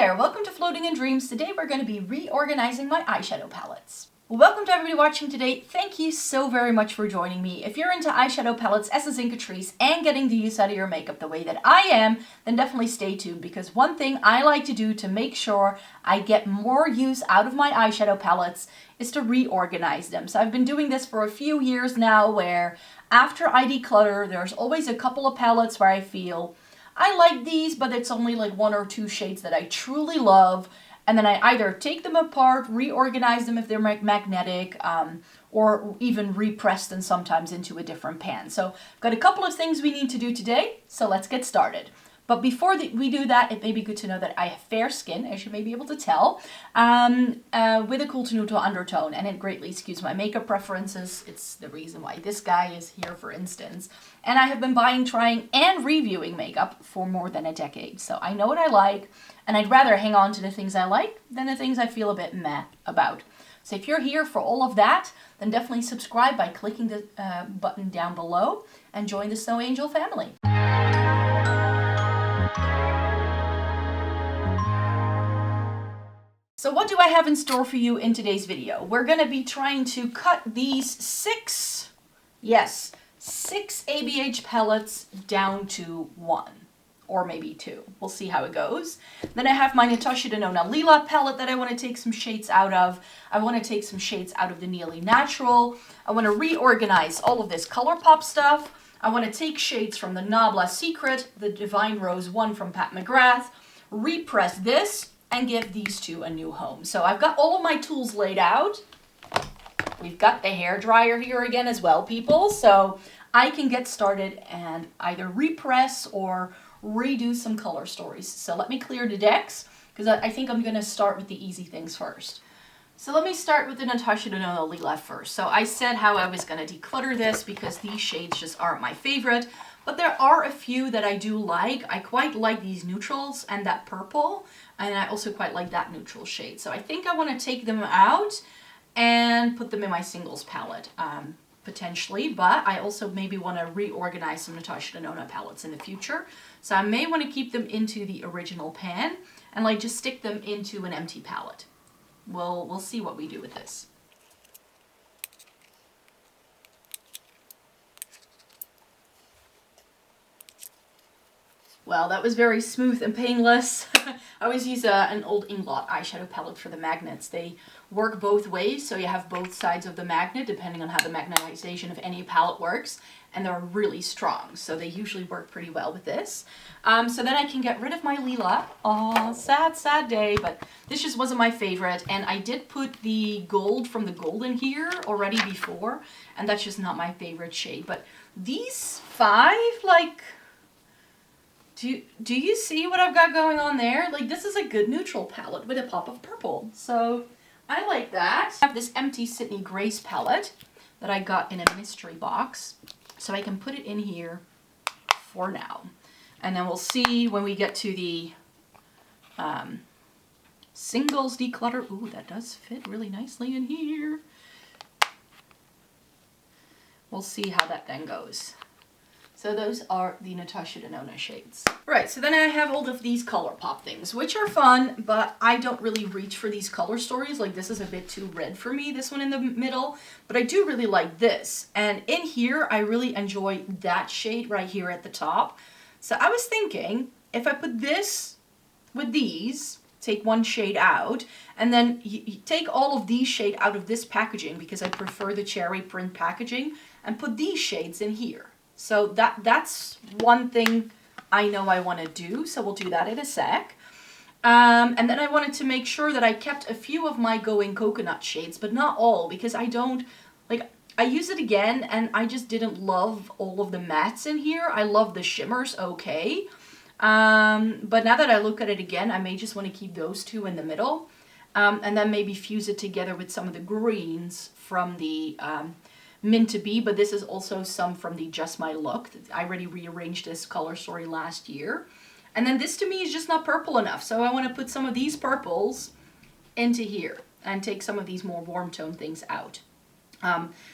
there, welcome to Floating in Dreams. Today we're going to be reorganizing my eyeshadow palettes. Well, welcome to everybody watching today. Thank you so very much for joining me. If you're into eyeshadow palettes, essence and Catrice, and getting the use out of your makeup the way that I am, then definitely stay tuned, because one thing I like to do to make sure I get more use out of my eyeshadow palettes is to reorganize them. So I've been doing this for a few years now, where after I declutter, there's always a couple of palettes where I feel I like these, but it's only like one or two shades that I truly love. And then I either take them apart, reorganize them if they're magnetic, or even repress them sometimes into a different pan. So I've got a couple of things we need to do today, so let's get started. But before we do that, it may be good to know that I have fair skin, as you may be able to tell, with a cool to neutral undertone, and it greatly skews my makeup preferences. It's the reason why this guy is here, for instance. And I have been buying, trying, and reviewing makeup for more than a decade. So I know what I like, and I'd rather hang on to the things I like than the things I feel a bit meh about. So if you're here for all of that, then definitely subscribe by clicking the button down below and join the Snow Angel family. So what do I have in store for you in today's video? We're going to be trying to cut these six ABH palettes down to one, or maybe two. We'll see how it goes. Then I have my Natascha Denona Lila palette that I want to take some shades out of. I want to take some shades out of the Nearly Natural. I want to reorganize all of this Colourpop stuff. I want to take shades from the Nabla Secret, the Divine Rose 1 from McGrath, repress this, and give these two a new home. So I've got all of my tools laid out. We've got the hairdryer here again as well, people. So I can get started and either repress or redo some color stories. So let me clear the decks, because I think I'm going to start with the easy things first. So let me start with the Natascha Denona Lila first. So I said how I was going to declutter this because these shades just aren't my favorite. But there are a few that I do like. I quite like these neutrals and that purple. And I also quite like that neutral shade. So I think I want to take them out and put them in my singles palette, potentially. But I also maybe want to reorganize some Natascha Denona palettes in the future. So I may want to keep them into the original pan and like just stick them into an empty palette. We'll see what we do with this. Well, that was very smooth and painless. I always use an old Inglot eyeshadow palette for the magnets. They work both ways, so you have both sides of the magnet, depending on how the magnetization of any palette works, and they're really strong, so they usually work pretty well with this. So then I can get rid of my Lila. Oh, sad, sad day, but this just wasn't my favorite, and I did put the gold from the Golden here already before, and that's just not my favorite shade. But these five, like... Do you see what I've got going on there? Like, this is a good neutral palette with a pop of purple. So I like that. I have this empty Sydney Grace palette that I got in a mystery box. So I can put it in here for now. And then we'll see when we get to the singles declutter. Ooh, that does fit really nicely in here. We'll see how that then goes. So those are the Natascha Denona shades. Right, so then I have all of these Colourpop things, which are fun, but I don't really reach for these color stories. Like, this is a bit too red for me, this one in the middle, but I do really like this. And in here, I really enjoy that shade right here at the top. So I was thinking, if I put this with these, take one shade out, and then you take all of these shade out of this packaging, because I prefer the cherry print packaging, and put these shades in here. So that's one thing I know I want to do, so we'll do that in a sec. And then I wanted to make sure that I kept a few of my Going Coconut shades, but not all, because I don't, like, I use it again, and I just didn't love all of the mattes in here. I love the shimmers, okay. But now that I look at it again, I may just want to keep those two in the middle. And then maybe fuse it together with some of the greens from the... Mint to Be, but this is also some from the Just My Look. I already rearranged this color story last year. And then this to me is just not purple enough, so I want to put some of these purples into here and take some of these more warm tone things out.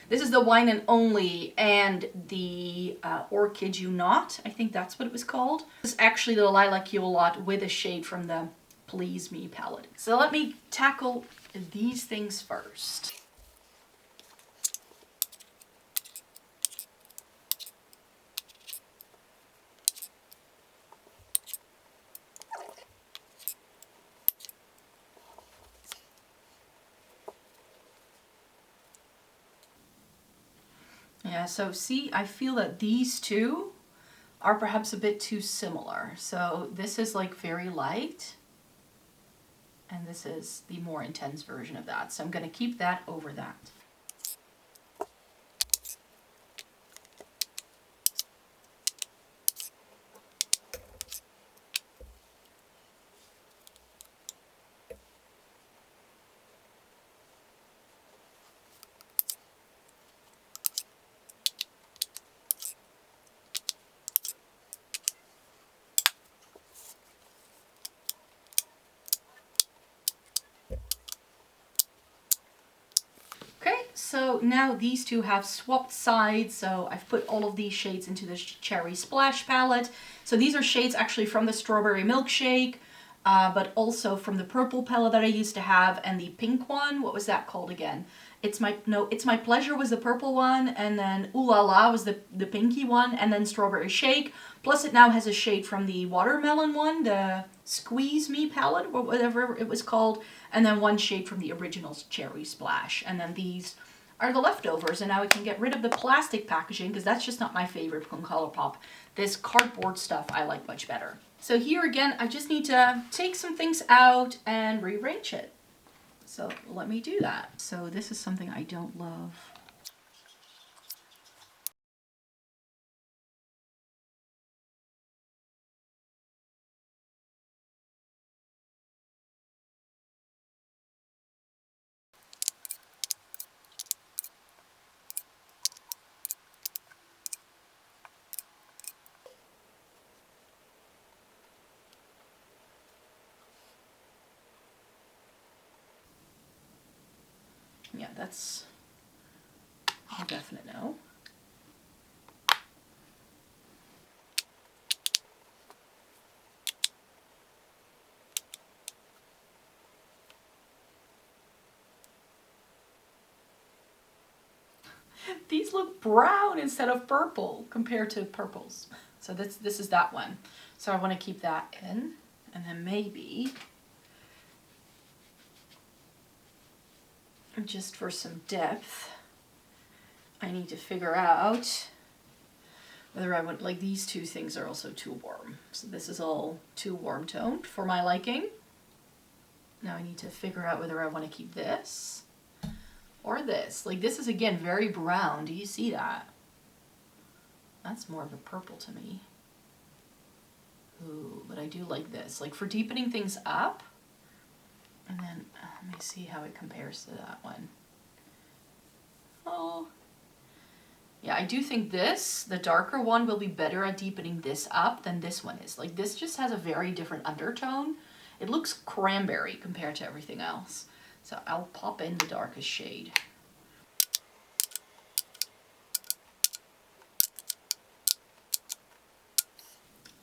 This is the Wine and Only and the Or Kid You Not. I think that's what it was called. This is actually the Lilac You a Lot with a shade from the Please Me palette. So let me tackle these things first. Yeah, so see, I feel that these two are perhaps a bit too similar. So this is like very light, and this is the more intense version of that. So I'm going to keep that over that. So now these two have swapped sides, so I've put all of these shades into the Cherry Splash palette. So these are shades actually from the Strawberry Milkshake, but also from the purple palette that I used to have, and the pink one. What was that called again? It's My Pleasure was the purple one, and then Ooh La La was the pinky one, and then Strawberry Shake. Plus it now has a shade from the watermelon one, the Squeeze Me palette, or whatever it was called, and then one shade from the original Cherry Splash. And then these are the leftovers, and now we can get rid of the plastic packaging because that's just not my favorite from Colourpop. This cardboard stuff I like much better. So here again, I just need to take some things out and rearrange it. So let me do that. So this is something I don't love. Yeah, that's a definite no. These look brown instead of purple compared to purples. So this is that one. So I want to keep that in, and then maybe just for some depth, I need to figure out whether I want, like these two things are also too warm. So this is all too warm toned for my liking. Now I need to figure out whether I want to keep this or this. Like this is again very brown. Do you see that? That's more of a purple to me. Ooh, but I do like this. Like for deepening things up. And then let me see how it compares to that one. Oh. Yeah, I do think this, the darker one, will be better at deepening this up than this one is. Like this just has a very different undertone. It looks cranberry compared to everything else. So I'll pop in the darkest shade.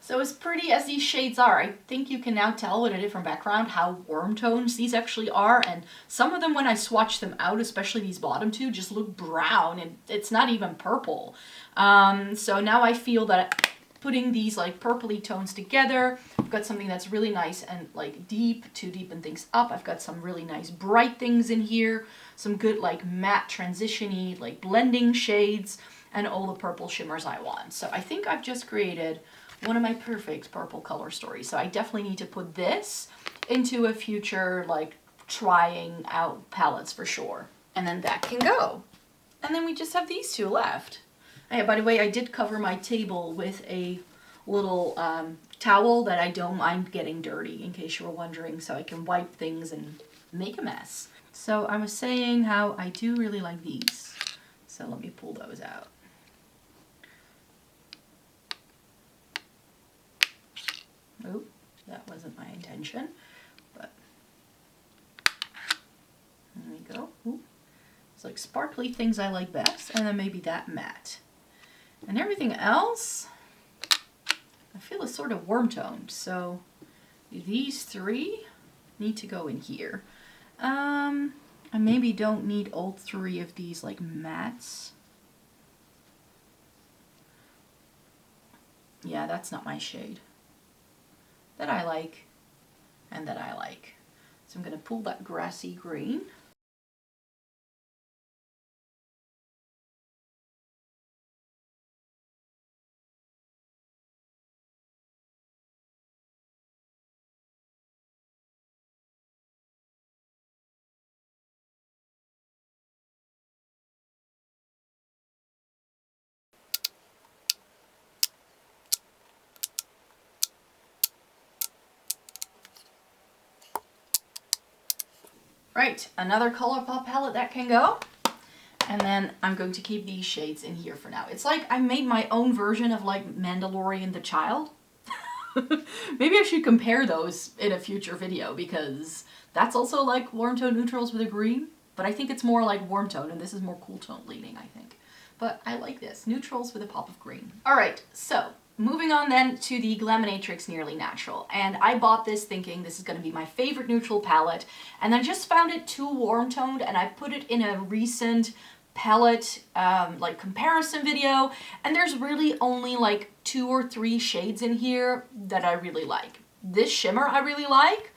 So as pretty as these shades are, I think you can now tell with a different background how warm tones these actually are. And some of them, when I swatch them out, especially these bottom two, just look brown and it's not even purple. So now I feel that putting these like purpley tones together, I've got something that's really nice and like deep to deepen things up. I've got some really nice bright things in here, some good like matte transition-y like blending shades, and all the purple shimmers I want. So I think I've just created one of my perfect purple color stories. So I definitely need to put this into a future like trying out palettes for sure. And then that can go. And then we just have these two left. Hey, by the way, I did cover my table with a little towel that I don't mind getting dirty, in case you were wondering, so I can wipe things and make a mess. So I was saying how I do really like these. So let me pull those out. Oh, that wasn't my intention, but there we go. Ooh. It's like sparkly things I like best, and then maybe that matte. And everything else, I feel is sort of warm toned. So these three, need to go in here. I maybe don't need all three of these like mattes. Yeah, that's not my shade. That I like, and that I like. So I'm going to pull that grassy green. Right, another Colourpop palette that can go. And then I'm going to keep these shades in here for now. It's like I made my own version of like Mandalorian the Child. Maybe I should compare those in a future video because that's also like warm tone neutrals with a green. But I think it's more like warm tone and this is more cool tone leaning, I think. But I like this, neutrals with a pop of green. All right, so moving on then to the Glaminatrix Nearly Natural. And I bought this thinking this is going to be my favorite neutral palette. And I just found it too warm toned and I put it in a recent palette like comparison video. And there's really only like 2 or 3 shades in here that I really like. This shimmer I really like.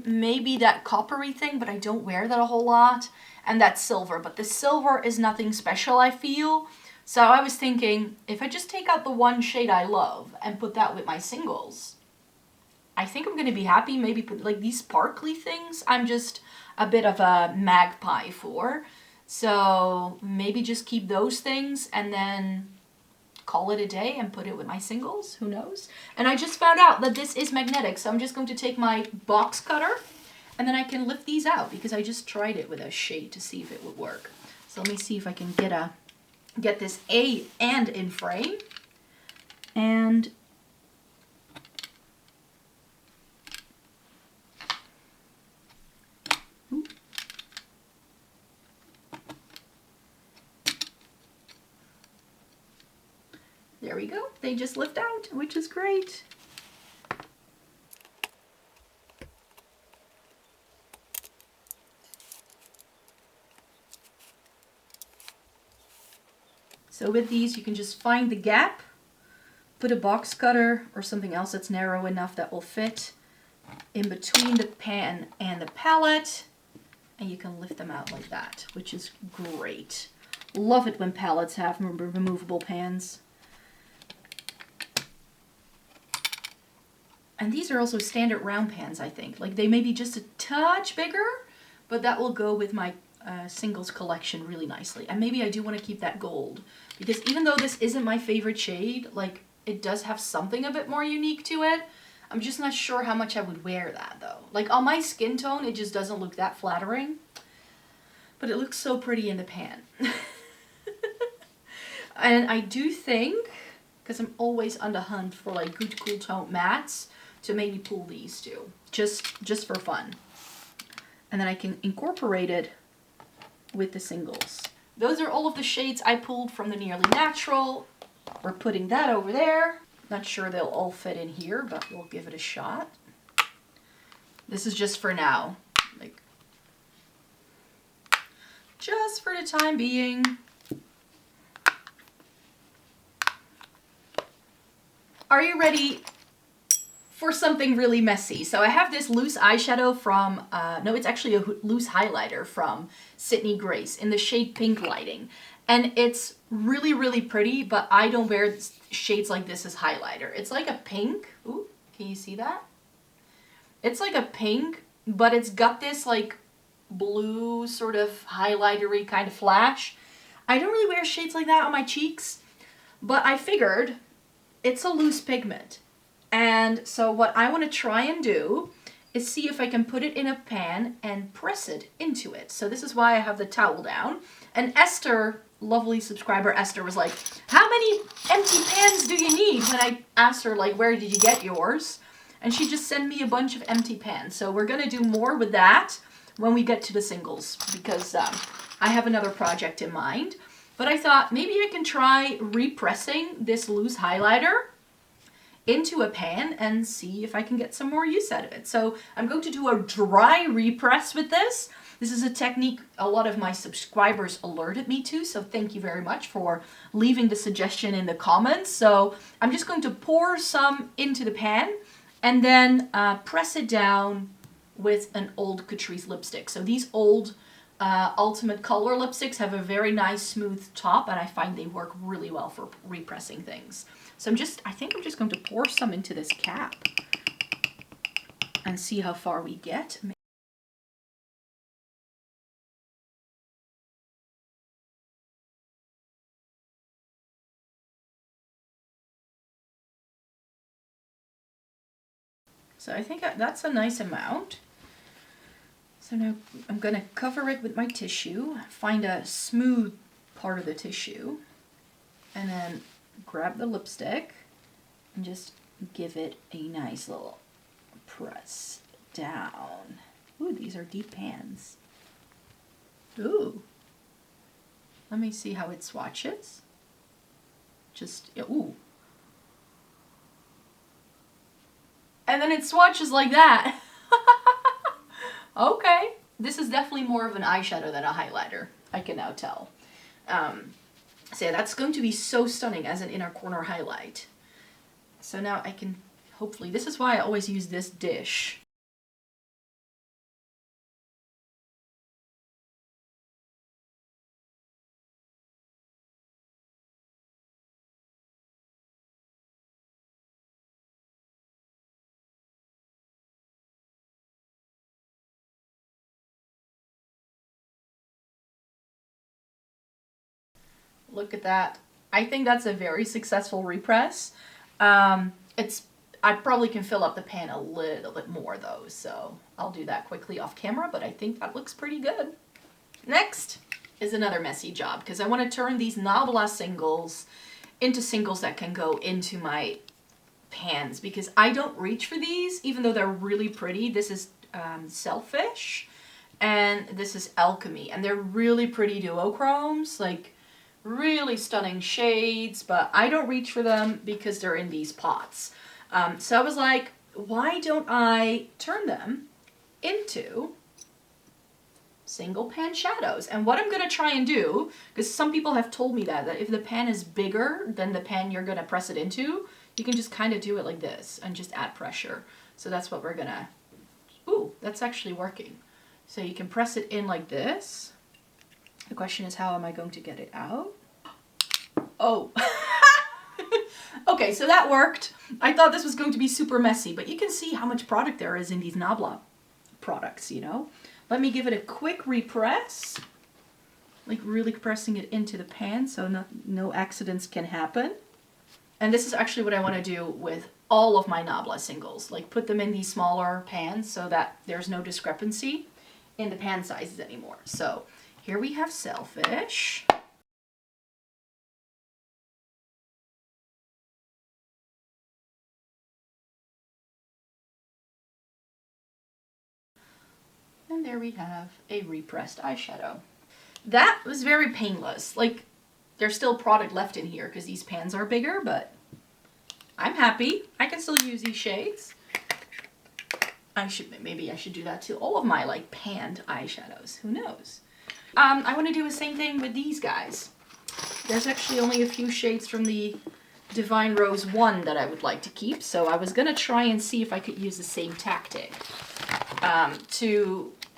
Maybe that coppery thing, but I don't wear that a whole lot. And that silver, but the silver is nothing special, I feel. So I was thinking, if I just take out the one shade I love and put that with my singles, I think I'm going to be happy. Maybe put like these sparkly things, I'm just a bit of a magpie for. So maybe just keep those things and then call it a day and put it with my singles, who knows? And I just found out that this is magnetic, so I'm just going to take my box cutter and then I can lift these out because I just tried it with a shade to see if it would work. So let me see if I can get this and in frame. And there we go. They just lift out, which is great. So with these, you can just find the gap, put a box cutter or something else that's narrow enough that will fit in between the pan and the palette, and you can lift them out like that, which is great. Love it when palettes have removable pans. And these are also standard round pans, I think. Like they may be just a touch bigger, but that will go with my singles collection really nicely. And maybe I do want to keep that gold because even though this isn't my favorite shade, like it does have something a bit more unique to it. I'm just not sure how much I would wear that though. Like on my skin tone, it just doesn't look that flattering, but it looks so pretty in the pan. And I do think, because I'm always on the hunt for like good cool tone mattes, to maybe pull these two, just for fun. And then I can incorporate it with the singles. Those are all of the shades I pulled from the Nearly Natural. We're putting that over there. Not sure they'll all fit in here, but we'll give it a shot. This is just for now, like just for the time being. Are you ready for something really messy? So I have this loose eyeshadow from, no, it's actually a loose highlighter from Sydney Grace in the shade Pink Lighting. And it's really, really pretty, but I don't wear shades like this as highlighter. It's like a pink. Ooh, can you see that? It's like a pink, but it's got this like blue sort of highlightery kind of flash. I don't really wear shades like that on my cheeks, but I figured it's a loose pigment. And so what I want to try and do is see if I can put it in a pan and press it into it. So this is why I have the towel down. And Esther, lovely subscriber Esther, was like, how many empty pans do you need? When I asked her, like, where did you get yours? And she just sent me a bunch of empty pans. So we're going to do more with that when we get to the singles, because I have another project in mind. But I thought maybe I can try repressing this loose highlighter into a pan and see if I can get some more use out of it. So I'm going to do a dry repress with this. This is a technique a lot of my subscribers alerted me to, so thank you very much for leaving the suggestion in the comments. So I'm just going to pour some into the pan and then press it down with an old Catrice lipstick. So these old Ultimate Color lipsticks have a very nice smooth top, and I find they work really well for repressing things. So I think I'm just going to pour some into this cap and see how far we get. So I think that's a nice amount. So now I'm going to cover it with my tissue, find a smooth part of the tissue, and then grab the lipstick and just give it a nice little press down. Ooh, these are deep pans. Ooh. Let me see how it swatches. Ooh. And then it swatches like that. Okay. This is definitely more of an eyeshadow than a highlighter. I can now tell. So yeah, that's going to be so stunning as an inner corner highlight. So now I can hopefully, this is why I always use this dish. Look at that. I think that's a very successful repress. I probably can fill up the pan a little bit more though, so I'll do that quickly off camera, but I think that looks pretty good. Next is another messy job, because I want to turn these Nabla singles into singles that can go into my pans, because I don't reach for these, even though they're really pretty. This is Selfish, and this is Alchemy, and they're really pretty duochromes, like really stunning shades, but I don't reach for them because they're in these pots. So I was like, why don't I turn them into single pan shadows? And what I'm going to try and do, because some people have told me that if the pan is bigger than the pan you're going to press it into, you can just kind of do it like this and just add pressure. So that's what we're going to, ooh, that's actually working. So you can press it in like this. The question is, how am I going to get it out? Oh. Okay, so that worked. I thought this was going to be super messy, but you can see how much product there is in these Nabla products, you know? Let me give it a quick repress. Like really pressing it into the pan so no accidents can happen. And this is actually what I want to do with all of my Nabla singles. Like put them in these smaller pans so that there's no discrepancy in the pan sizes anymore. So here we have Selfish. And there we have a repressed eyeshadow. That was very painless. Like, there's still product left in here because these pans are bigger, but I'm happy. I can still use these shades. Maybe I should do that to all of my like panned eyeshadows. Who knows? I want to do the same thing with these guys. There's actually only a few shades from the Divine Rose 1 that I would like to keep, so I was going to try and see if I could use the same tactic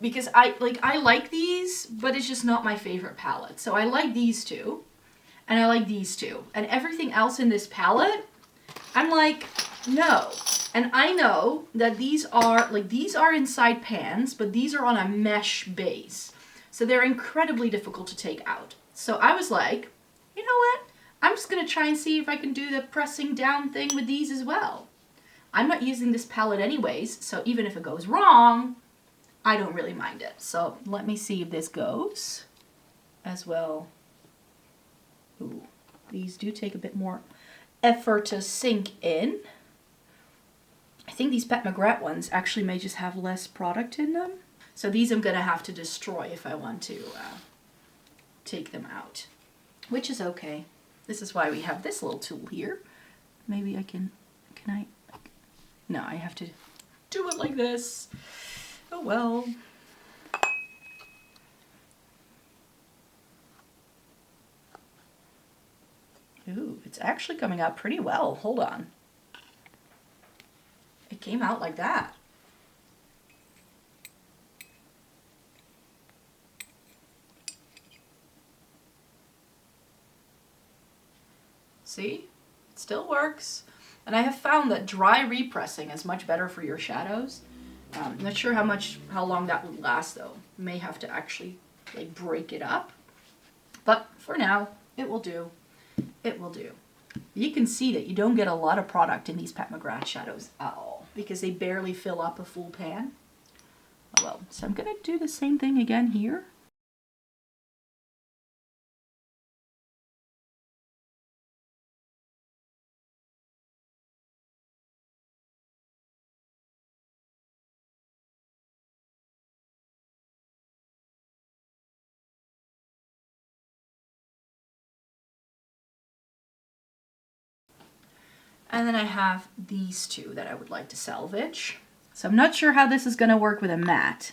because I like these, but it's just not my favorite palette. So I like these two, and I like these two, and everything else in this palette, I'm like, no. And I know that these are inside pans, but these are on a mesh base. So they're incredibly difficult to take out. So I was like, you know what? I'm just going to try and see if I can do the pressing down thing with these as well. I'm not using this palette anyways, so even if it goes wrong, I don't really mind it. So let me see if this goes as well. Ooh, these do take a bit more effort to sink in. I think these Pat McGrath ones actually may just have less product in them. So these I'm going to have to destroy if I want to take them out, which is okay. This is why we have this little tool here. Maybe I can Can I? No, I have to do it like this. Oh well. Ooh, it's actually coming out pretty well. Hold on. It came out like that. See? It still works. And I have found that dry repressing is much better for your shadows. I'm not sure how long that would last though. May have to actually like break it up. But for now, it will do. It will do. You can see that you don't get a lot of product in these Pat McGrath shadows at all because they barely fill up a full pan. Oh well, so I'm gonna do the same thing again here. And then I have these two that I would like to salvage. So I'm not sure how this is going to work with a matte.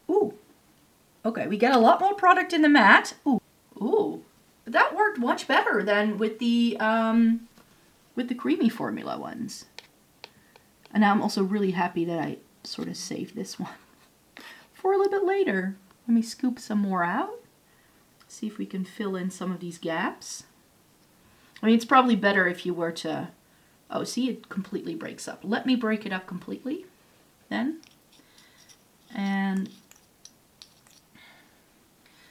Ooh. Okay, we get a lot more product in the matte. Ooh. Ooh. But that worked much better than with the creamy formula ones. And now I'm also really happy that I sort of saved this one for a little bit later. Let me scoop some more out. See if we can fill in some of these gaps. I mean, it's probably better if you were to, oh, see, it completely breaks up. Let me break it up completely then. And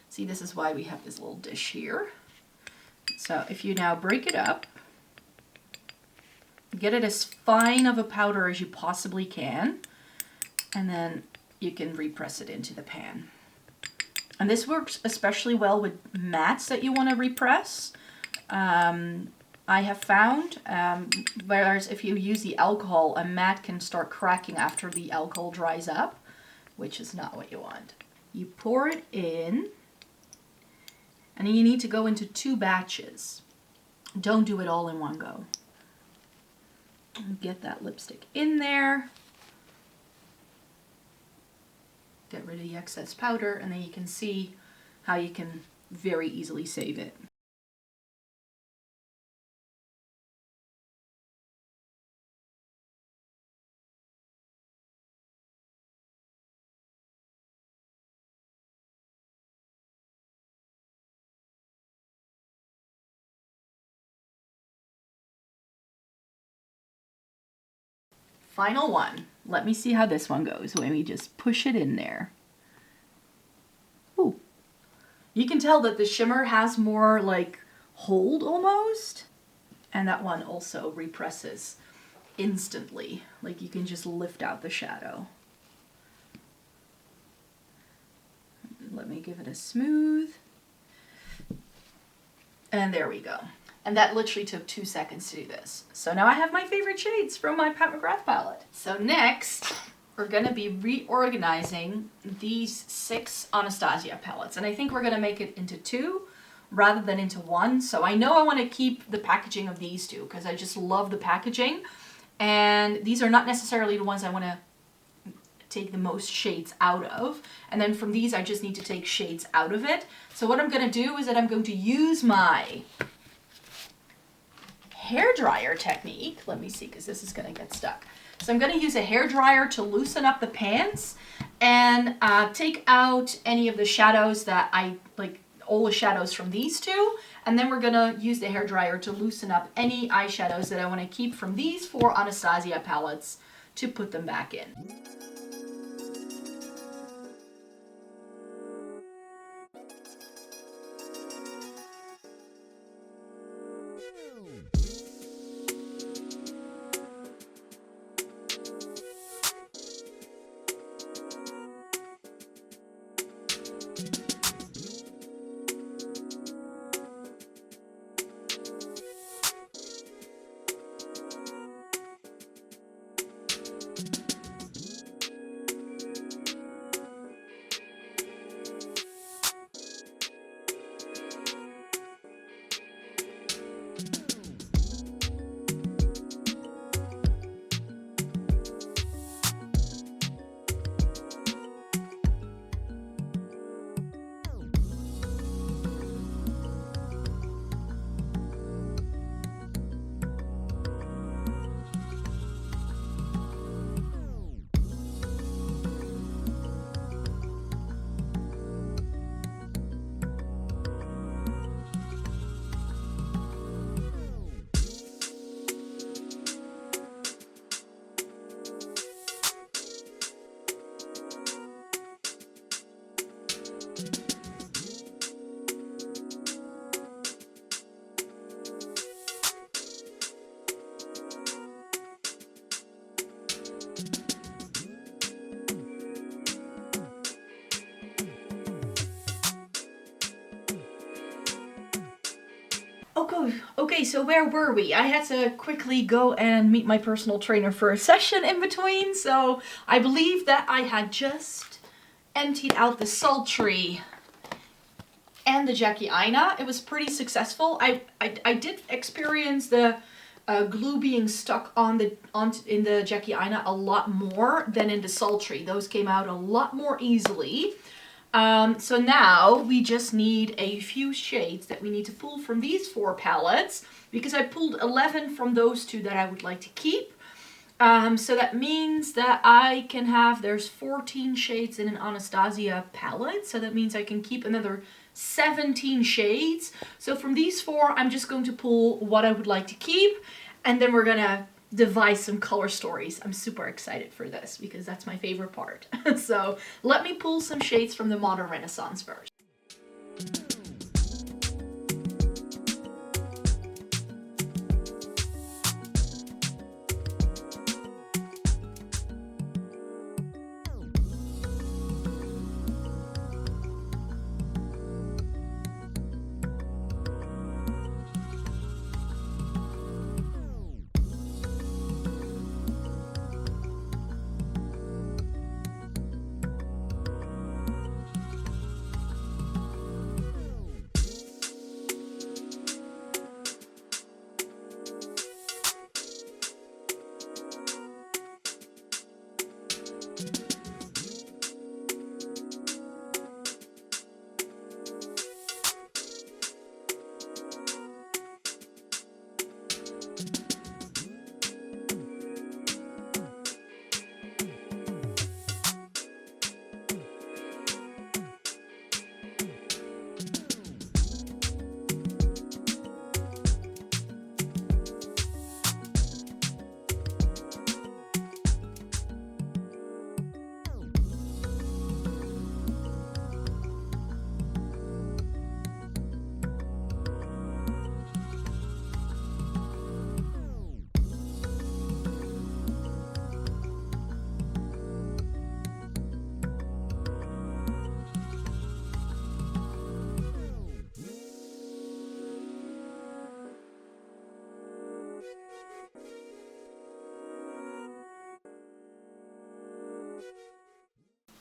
see, this is why we have this little dish here. So if you now break it up, get it as fine of a powder as you possibly can, and then you can repress it into the pan. And this works especially well with mattes that you want to repress. I have found, whereas if you use the alcohol, a matte can start cracking after the alcohol dries up, which is not what you want. You pour it in, and you need to go into 2 batches. Don't do it all in one go. Get that lipstick in there. Get rid of the excess powder, and then you can see how you can very easily save it. Final one. Let me see how this one goes. Let me just push it in there. Ooh. You can tell that the shimmer has more like hold almost. And that one also represses instantly. Like you can just lift out the shadow. Let me give it a smooth. And there we go. And that literally took 2 seconds to do this. So now I have my favorite shades from my Pat McGrath palette. So next, we're gonna be reorganizing these 6 Anastasia palettes. And I think we're gonna make it into 2 rather than into 1. So I know I wanna keep the packaging of these 2 because I just love the packaging. And these are not necessarily the ones I wanna take the most shades out of. And then from these, I just need to take shades out of it. So what I'm gonna do is that I'm going to use my hairdryer technique. Let me see, because this is gonna get stuck. So I'm gonna use a hairdryer to loosen up the pans and take out any of the shadows that I like, all the shadows from these 2. And then we're gonna use the hairdryer to loosen up any eyeshadows that I wanna keep from these 4 Anastasia palettes to put them back in. Okay, so where were we? I had to quickly go and meet my personal trainer for a session in between, so I believe that I had just emptied out the sultry and the Jackie Aina. It was pretty successful. I did experience the glue being stuck in the Jackie Aina a lot more than in the sultry. Those came out a lot more easily. So now we just need a few shades that we need to pull from these 4 palettes, because I pulled 11 from those 2 that I would like to keep. So that means that I can have, there's 14 shades in an Anastasia palette, so that means I can keep another 17 shades. So from these 4, I'm just going to pull what I would like to keep, and then we're gonna devise some color stories. I'm super excited for this because that's my favorite part. So let me pull some shades from the Modern Renaissance first.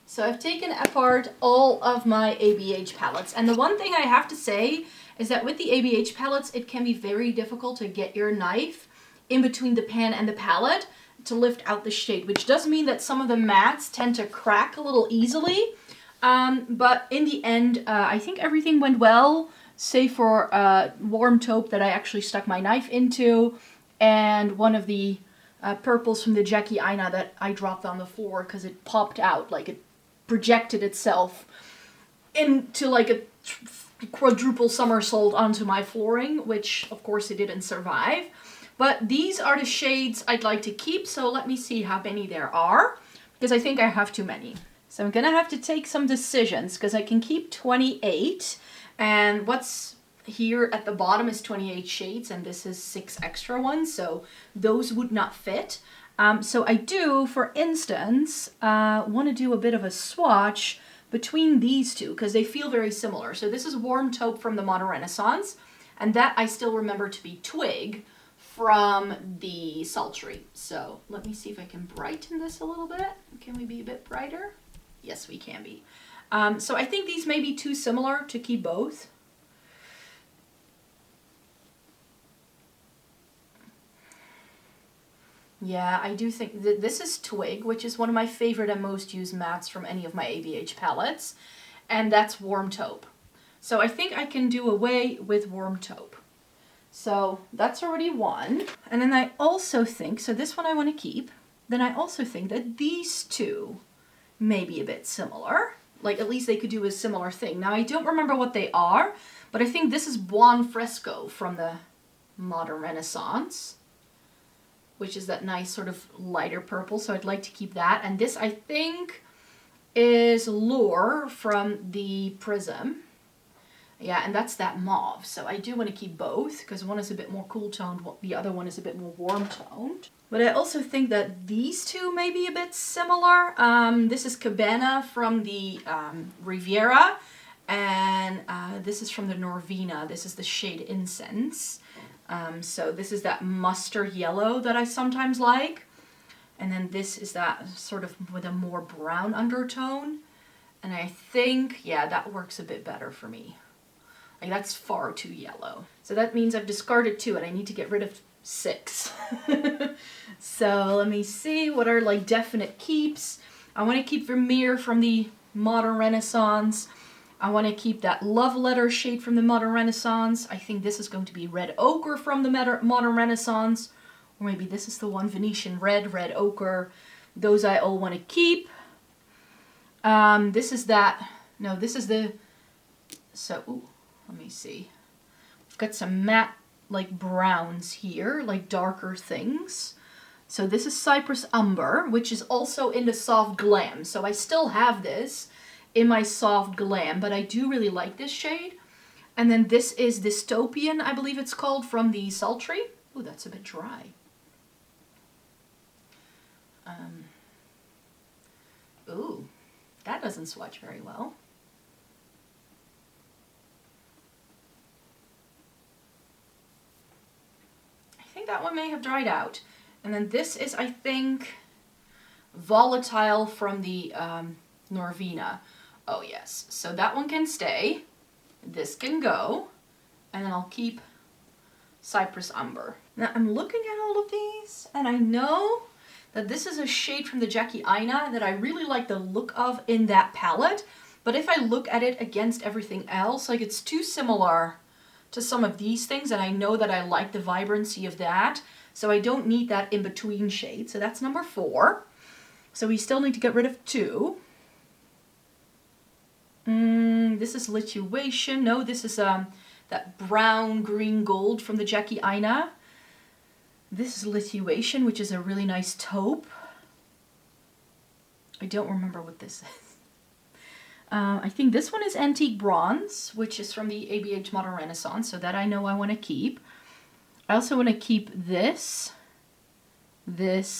So I've taken apart all of my ABH palettes, and the one thing I have to say is that with the ABH palettes, it can be very difficult to get your knife in between the pan and the palette to lift out the shade, which does mean that some of the mattes tend to crack a little easily. But in the end, I think everything went well, save for warm taupe that I actually stuck my knife into, and one of the purples from the Jackie Aina that I dropped on the floor because it popped out, like it projected itself into like a quadruple somersault onto my flooring, which of course it didn't survive. But these are the shades I'd like to keep, so let me see how many there are, because I think I have too many. So I'm gonna have to take some decisions, because I can keep 28, and what's here at the bottom is 28 shades, and this is 6 extra ones, so those would not fit. So I do, for instance, want to do a bit of a swatch between these two, because they feel very similar. So this is Warm Taupe from the Modern Renaissance, and that I still remember to be Twig from the Sultry. So let me see if I can brighten this a little bit. Can we be a bit brighter? Yes, we can be. So I think these may be too similar to keep both. Yeah, I do think that this is Twig, which is one of my favorite and most used mattes from any of my ABH palettes, and that's Warm Taupe. So I think I can do away with Warm Taupe. So that's already one. And then I also think, so this one I want to keep, then I also think that these two may be a bit similar. Like at least they could do a similar thing. Now I don't remember what they are, but I think this is Buon Fresco from the Modern Renaissance, which is that nice sort of lighter purple, so I'd like to keep that. And this, I think, is Lure from the Prism. Yeah, and that's that mauve. So I do want to keep both, because one is a bit more cool toned, the other one is a bit more warm toned. But I also think that these two may be a bit similar. This is Cabana from the Riviera, and this is from the Norvina. This is the shade Incense. So this is that mustard yellow that I sometimes like. And then this is that sort of with a more brown undertone. And I think, yeah, that works a bit better for me. Like that's far too yellow. So that means I've discarded 2 and I need to get rid of 6. So let me see what are like definite keeps. I want to keep Vermeer from the Modern Renaissance. I want to keep that Love Letter shade from the Modern Renaissance. I think this is going to be Red Ochre from the Modern Renaissance. Or maybe this is the one, Venetian Red, Red Ochre. Those I all want to keep. This is that, no, this is the, so, ooh, let me see. We've got some matte, like, browns here, like darker things. So this is Cypress Umber, which is also in the Soft Glam. So I still have this in my Soft Glam, but I do really like this shade. And then this is Dystopian, I believe it's called, from the Sultry. Ooh, that's a bit dry. Ooh, that doesn't swatch very well. I think that one may have dried out. And then this is, I think, Volatile from the Norvina. Oh yes, so that one can stay. This can go. And then I'll keep Cypress Umber. Now I'm looking at all of these and I know that this is a shade from the Jackie Aina that I really like the look of in that palette. But if I look at it against everything else, like it's too similar to some of these things, and I know that I like the vibrancy of that. So I don't need that in-between shade. So that's number 4. So we still need to get rid of 2. This is Lituation. No, this is that brown, green, gold from the Jackie Aina. This is Lituation, which is a really nice taupe. I don't remember what this is. I think this one is Antique Bronze, which is from the ABH Modern Renaissance, so that I know I want to keep. I also want to keep this, yeah,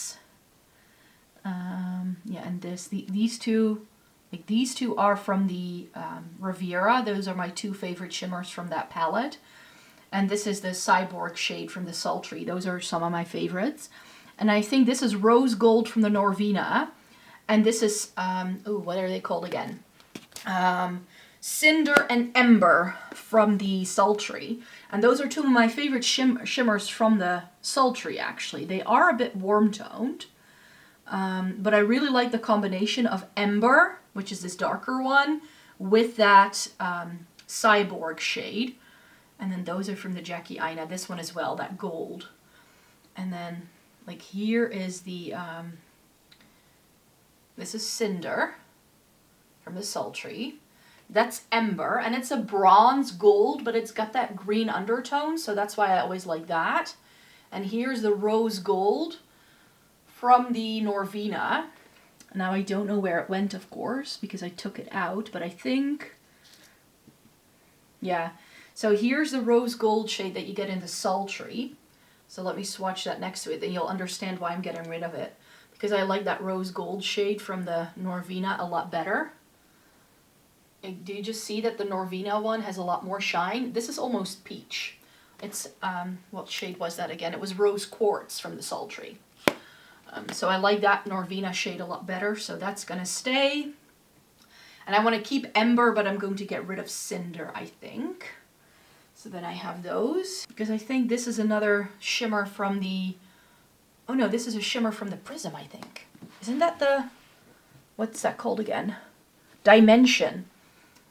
and this. These two, like these two are from the Riviera. Those are my 2 favorite shimmers from that palette. And this is the Cyborg shade from the Sultry. Those are some of my favorites. And I think this is Rose Gold from the Norvina. And this is, ooh, what are they called again? Cinder and Ember from the Sultry. And those are 2 of my favorite shimmers from the Sultry, actually. They are a bit warm-toned. But I really like the combination of Ember, which is this darker one, with that Cyborg shade. And then those are from the Jackie Aina. This one as well, that gold. And then, like, here is the, this is Cinder from the Sultry. That's Ember, and it's a bronze gold, but it's got that green undertone, so that's why I always like that. And here's the Rose Gold from the Norvina. Now I don't know where it went, of course, because I took it out, but I think, yeah. So here's the Rose Gold shade that you get in the Sultry. So let me swatch that next to it, then you'll understand why I'm getting rid of it. Because I like that Rose Gold shade from the Norvina a lot better. Do you just see that the Norvina one has a lot more shine? This is almost peach. It's, what shade was that again? It was Rose Quartz from the Sultry. So I like that Norvina shade a lot better, so that's going to stay. And I want to keep Ember, but I'm going to get rid of Cinder, I think. So then I have those. Because I think this is another shimmer from the... Oh no, this is a shimmer from the Prism, I think. Isn't that the... What's that called again? Dimension.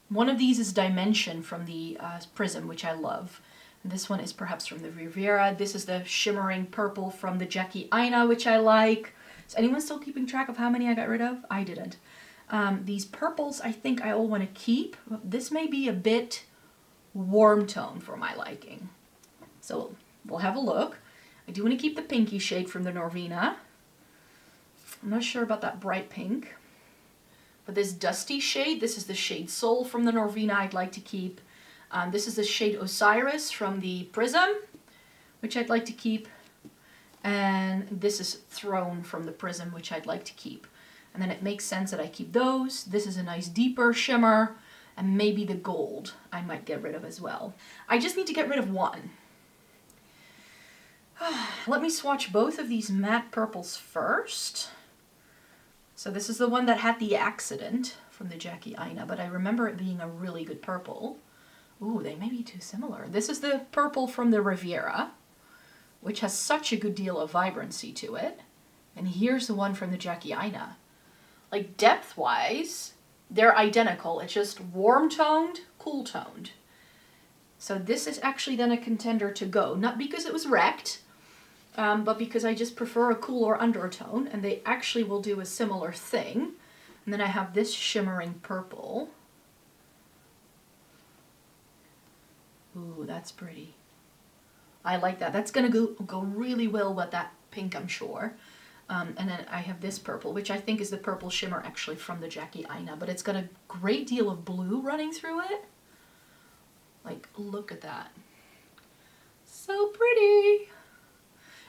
One of these is Dimension from the Prism, which I love. And this one is perhaps from the Riviera. This is the shimmering purple from the Jackie Aina, which I like. Is anyone still keeping track of how many I got rid of? I didn't. These purples, I think I all want to keep. This may be a bit warm tone for my liking. So we'll have a look. I do want to keep the pinky shade from the Norvina. I'm not sure about that bright pink. But this dusty shade, this is the shade Soul from the Norvina I'd like to keep. This is the shade Osiris from the Prism, which I'd like to keep. And this is Throne from the Prism, which I'd like to keep. And then it makes sense that I keep those. This is a nice deeper shimmer. And maybe the gold I might get rid of as well. I just need to get rid of one. Let me swatch both of these matte purples first. So this is the one that had the accident from the Jackie Aina, but I remember it being a really good purple. Ooh, they may be too similar. This is the purple from the Riviera, which has such a good deal of vibrancy to it. And here's the one from the Jackie Aina. Like depth-wise, they're identical. It's just warm-toned, cool-toned. So this is actually then a contender to go. Not because it was wrecked, but because I just prefer a cooler undertone, and they actually will do a similar thing. And then I have this shimmering purple. Ooh, that's pretty. I like that. That's gonna go really well with that pink, I'm sure. And then I have this purple, which I think is the purple shimmer actually from the Jackie Aina, but it's got a great deal of blue running through it. Like, look at that. So pretty.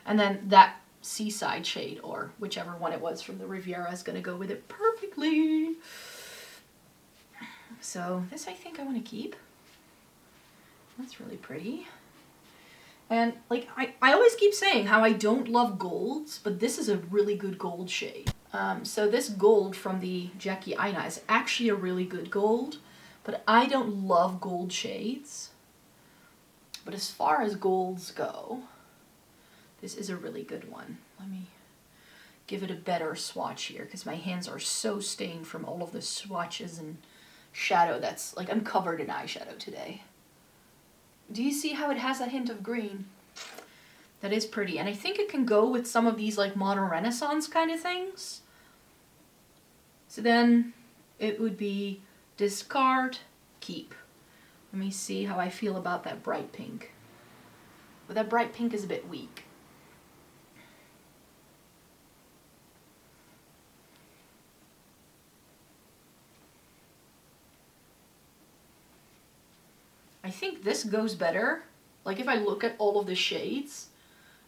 And then that Seaside shade, or whichever one it was from the Riviera, is gonna go with it perfectly. So this I think I want to keep. That's really pretty. And like, I always keep saying how I don't love golds, but this is a really good gold shade. So this gold from the Jackie Aina is actually a really good gold, but I don't love gold shades. But as far as golds go, this is a really good one. Let me give it a better swatch here, because my hands are so stained from all of the swatches and shadow that's, like, I'm covered in eyeshadow today. Do you see how it has that hint of green? That is pretty. And I think it can go with some of these like modern Renaissance kind of things. So then it would be discard, keep. Let me see how I feel about that bright pink. But that bright pink is a bit weak. I think this goes better. Like if I look at all of the shades,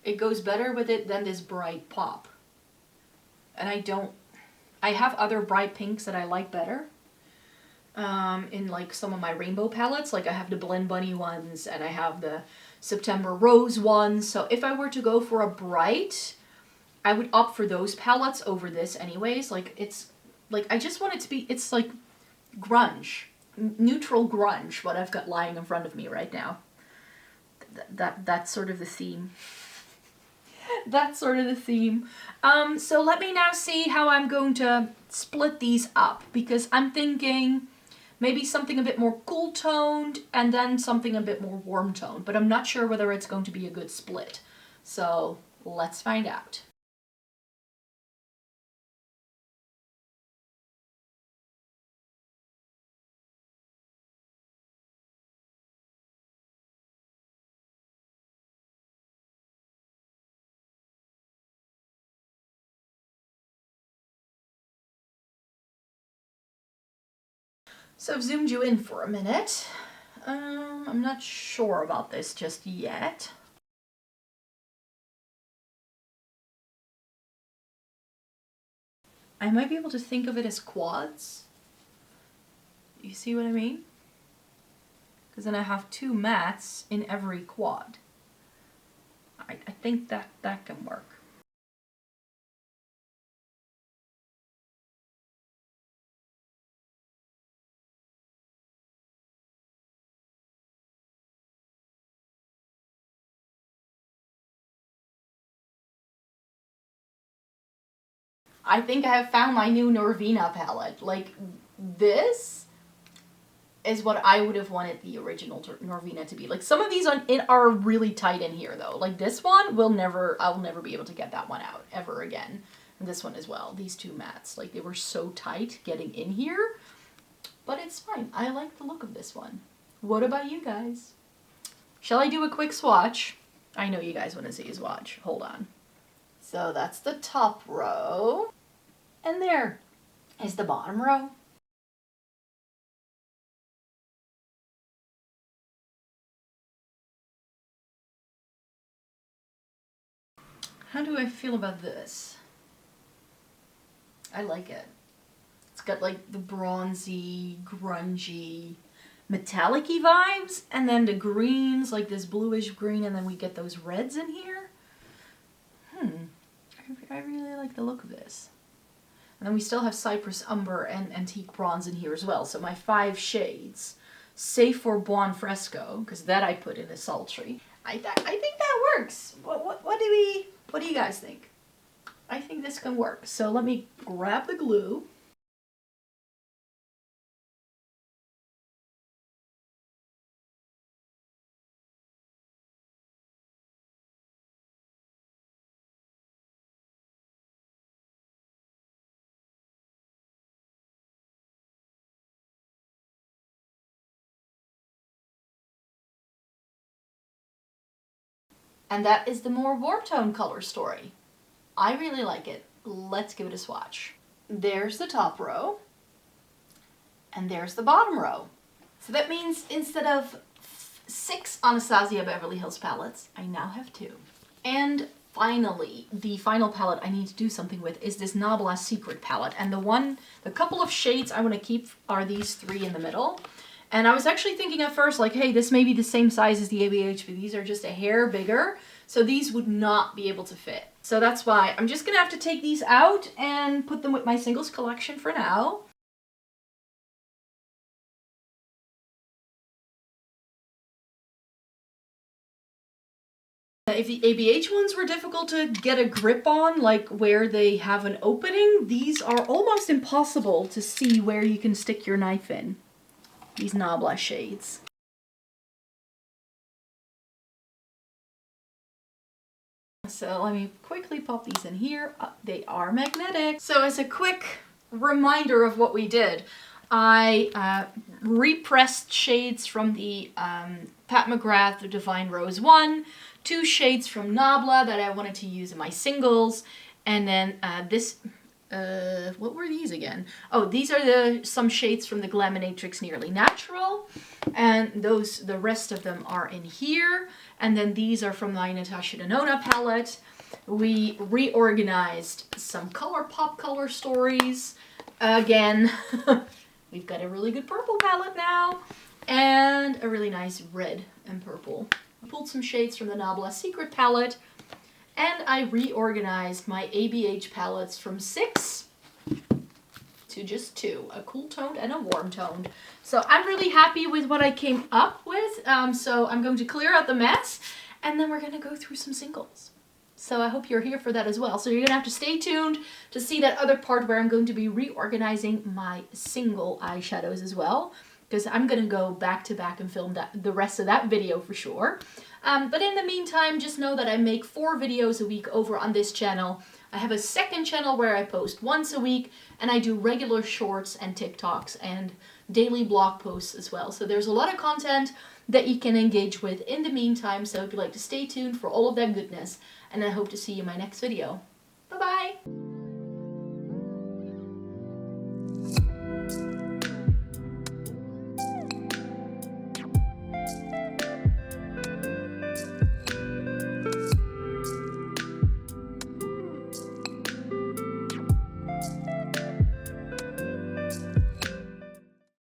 it goes better with it than this bright pop. And I have other bright pinks that I like better. In like some of my rainbow palettes, like I have the Blend Bunny ones and I have the September Rose ones. So if I were to go for a bright, I would opt for those palettes over this anyways. Like it's, like I just want it to be, it's like grunge. Neutral grunge, what I've got lying in front of me right now. That's sort of the theme. That's sort of the theme. So let me now see how I'm going to split these up, because I'm thinking maybe something a bit more cool toned and then something a bit more warm toned, but I'm not sure whether it's going to be a good split. So let's find out. So I've zoomed you in for a minute. I'm not sure about this just yet. I might be able to think of it as quads. You see what I mean? Because then I have two mattes in every quad. I think that can work. I think I have found my new Norvina palette. Like, this is what I would have wanted the original Norvina to be. Like, some of these are really tight in here, though. Like, this one, I'll never be able to get that one out ever again. And this one as well. These two mattes. Like, they were so tight getting in here. But it's fine. I like the look of this one. What about you guys? Shall I do a quick swatch? I know you guys want to see a swatch. Hold on. So that's the top row. And there is the bottom row. How do I feel about this? I like it. It's got like the bronzy, grungy, metallic-y vibes, and then the greens, like this bluish green, and then we get those reds in here. I really like the look of this. And then we still have Cypress Umber and Antique Bronze in here as well. So my 5 shades, save for Buon Fresco, because that I put in the sultry. I think that works. What do you guys think? I think this can work. So let me grab the glue. And that is the more warm tone color story. I really like it. Let's give it a swatch. There's the top row. And there's the bottom row. So that means instead of 6 Anastasia Beverly Hills palettes, I now have 2. And finally, the final palette I need to do something with is this Nabla Secret palette. And the couple of shades I want to keep are these 3 in the middle. And I was actually thinking at first, like, hey, this may be the same size as the ABH, but these are just a hair bigger. So these would not be able to fit. So that's why I'm just gonna have to take these out and put them with my singles collection for now. If the ABH ones were difficult to get a grip on, like where they have an opening, these are almost impossible to see where you can stick your knife in. These Nabla shades. So let me quickly pop these in here. They are magnetic. So as a quick reminder of what we did, I repressed shades from the Pat McGrath, the Divine Rose 1, 2 shades from Nabla that I wanted to use in my singles, and then what were these again? Oh, these are some shades from the Glaminatrix Nearly Natural, and the rest of them are in here. And then these are from my Natascha Denona palette. We reorganized some Colourpop color stories. Again, we've got a really good purple palette now, and a really nice red and purple. I pulled some shades from the Nabla Secret palette, and I reorganized my ABH palettes from 6 to just 2, a cool toned and a warm toned. So I'm really happy with what I came up with. So I'm going to clear out the mess, and then we're going to go through some singles. So I hope you're here for that as well. So you're going to have to stay tuned to see that other part where I'm going to be reorganizing my single eyeshadows as well, because I'm going to go back to back and film the rest of that video for sure. But in the meantime, just know that I make 4 videos a week over on this channel. I have a second channel where I post once a week, and I do regular shorts and TikToks and daily blog posts as well. So there's a lot of content that you can engage with in the meantime. So if you'd like to stay tuned for all of that goodness, and I hope to see you in my next video. Bye-bye!